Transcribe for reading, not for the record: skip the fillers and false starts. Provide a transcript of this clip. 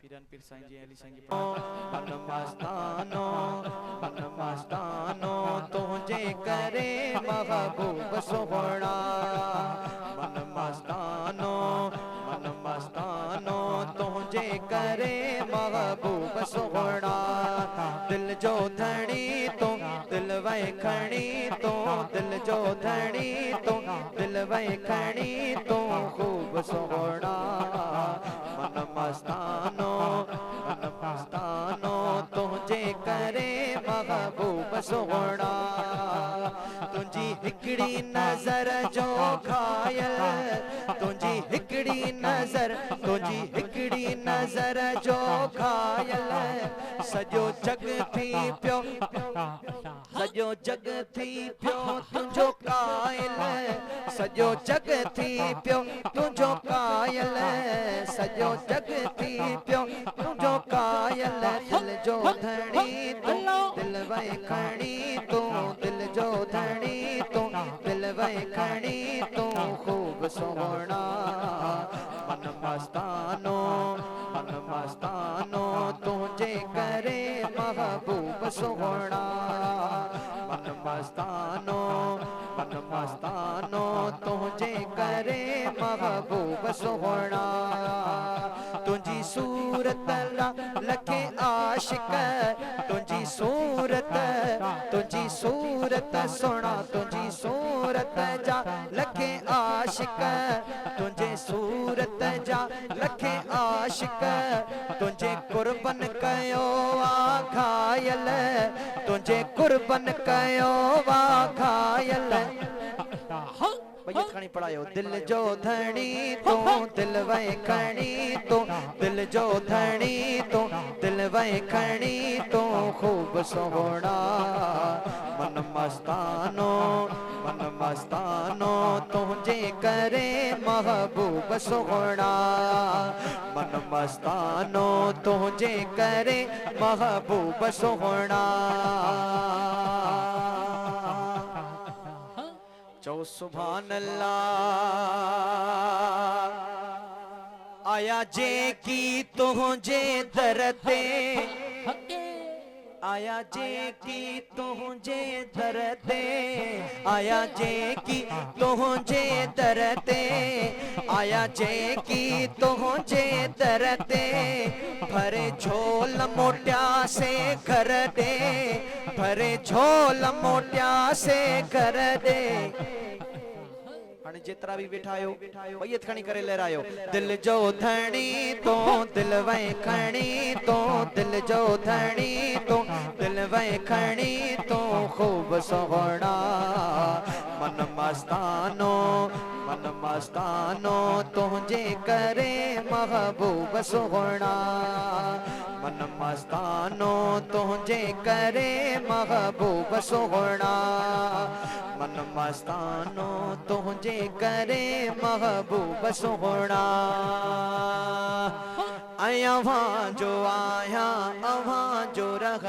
पीरन पीर साईं जी अली साईं जी मन मस्तानो तुझे करे महबूब सोहणा मन मस्तानो तुझे करे महबूब सोहणा दिल जो धनी तो दिल वै खणी तो दिल जो धनी तो दिल वै खणी तो खूब सोहणा मन मस्तानो तुझे करे महबूब सोहणा तुझी हिकड़ी नजर जो घायल तुझी हिकड़ी नजर जो घायल सजो जग थी पियो तुझो कायल सजो जग थी पियो तुझो कायल सजो जग थी पियो तुझो कायल दिल जो धनी तू दिल वै खणी तू दिल जो धनी तू दिल वै खणी तू खूब सोहणा मन मस्तानो तुझे करे महबूब सोहणा मन मस्तानो तुझे करे महबूब सोहणा तुझी सूरत लखे आशिक तुझी सूरत सोना तुझी सूरत जा लखे आशिक तुझे सूरत जा लखे आशिक तुझे कुर्बन कयो आ घायल तुझे कुर्बन कयो आ घायल खणी पढ़ायो दिल जो धनी तो दिल वै खणी तो दिल जो धनी तो दिल वै खणी तो खूब सोहणा मन मस्तानो तुझे करे महबूब सोहणा मन मस्तानो तुझे करे महबूब सोहणा चो सुभान अल्लाह आया जे की तुझे दर ते आया जे की तुझे दर ते आया जे की तुझे दर ते आया जे की तुझे दर ते भरे झोल मोटिया से घर दे भरे झोल मोटिया से घर दे जितरा भी बिठायो बैयत खणी करे लहरायो दिल जो धनी तो दिल वै खणी तो दिल जो धनी तो दिल वै खणी तो खूब सोहणा मन मस्तानो तुझे करे महबूब सोहणा मन मस्तानो तुझे करे महबूब सोहणा मन मस्तानो तुझे करे महबूब सोहणा आया वहाँ जो आया वहाँ जो रह